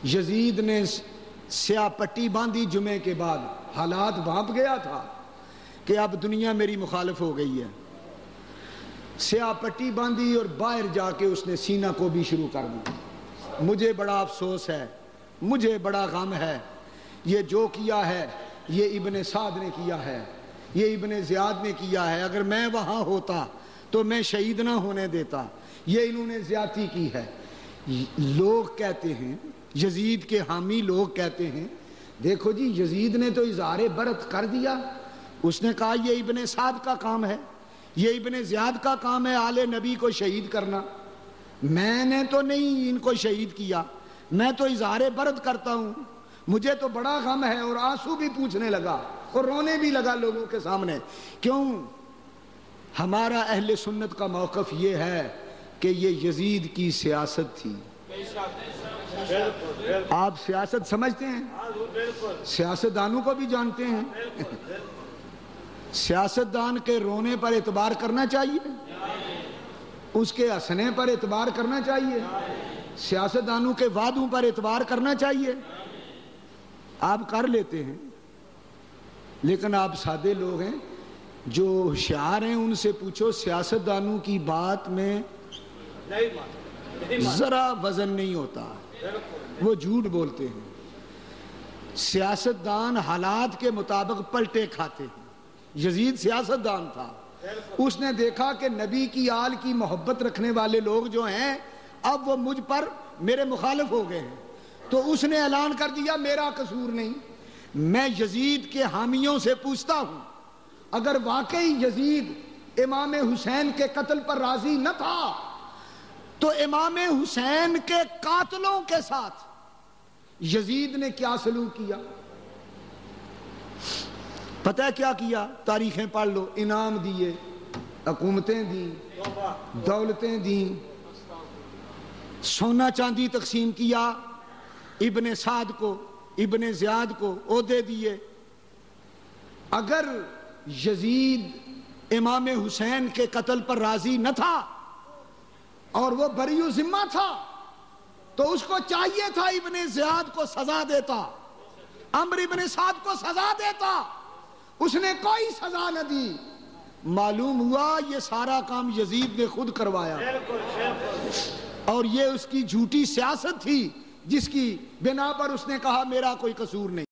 یزید نے سیاہ پٹی باندھی جمعے کے بعد، حالات بھانپ گیا تھا کہ اب دنیا میری مخالف ہو گئی ہے، سیاہ پٹی باندھی اور باہر جا کے اس نے سینہ کو بھی شروع کر دی. مجھے بڑا افسوس ہے، مجھے بڑا غم ہے، یہ جو کیا ہے یہ ابن سعد نے کیا ہے، یہ ابن زیاد نے کیا ہے، اگر میں وہاں ہوتا تو میں شہید نہ ہونے دیتا، یہ انہوں نے زیادتی کی ہے. لوگ کہتے ہیں، یزید کے حامی لوگ کہتے ہیں، دیکھو جی یزید نے تو اظہار برت کر دیا، اس نے کہا یہ ابن سعد کا کام ہے، یہ ابن زیاد کا کام ہے آل نبی کو شہید کرنا، میں نے تو نہیں ان کو شہید کیا، میں تو اظہار برت کرتا ہوں. مجھے تو بڑا غم ہے، اور آنسو بھی پوچھنے لگا اور رونے بھی لگا لوگوں کے سامنے. کیوں؟ ہمارا اہل سنت کا موقف یہ ہے کہ یہ یزید کی سیاست تھی. آپ سیاست سمجھتے ہیں؟ سیاست دانوں کو بھی جانتے ہیں. سیاست دان کے رونے پر اعتبار کرنا چاہیے، اس کے ہنسنے پر اعتبار کرنا چاہیے، سیاست دانوں کے وعدوں پر اعتبار کرنا چاہیے. آپ کر لیتے ہیں، لیکن آپ سادے لوگ ہیں، جو ہوشیار ہیں ان سے پوچھو سیاست دانوں کی بات میں ذرا وزن نہیں ہوتا، وہ جھوٹ بولتے ہیں. سیاست دان حالات کے مطابق پلٹے کھاتے ہیں. یزید سیاست دان تھا، اس نے دیکھا کہ نبی کی آل کی محبت رکھنے والے لوگ جو ہیں اب وہ مجھ پر میرے مخالف ہو گئے ہیں، تو اس نے اعلان کر دیا میرا قصور نہیں. میں یزید کے حامیوں سے پوچھتا ہوں، اگر واقعی یزید امام حسین کے قتل پر راضی نہ تھا تو امام حسین کے قاتلوں کے ساتھ یزید نے کیا سلوک کیا؟ پتہ ہے کیا کیا؟ تاریخیں پڑھ لو. انعام دیے، حکومتیں دیں، دولتیں دیں، سونا چاندی تقسیم کیا، ابن سعد کو ابن زیاد کو عہدے دیے. اگر یزید امام حسین کے قتل پر راضی نہ تھا اور وہ بری ذمہ تھا تو اس کو چاہیے تھا ابن زیاد کو سزا دیتا، عمرو ابن سعد کو سزا دیتا، اس نے کوئی سزا نہ دی. معلوم ہوا یہ سارا کام یزید نے خود کروایا، اور یہ اس کی جھوٹی سیاست تھی جس کی بنا پر اس نے کہا میرا کوئی قصور نہیں.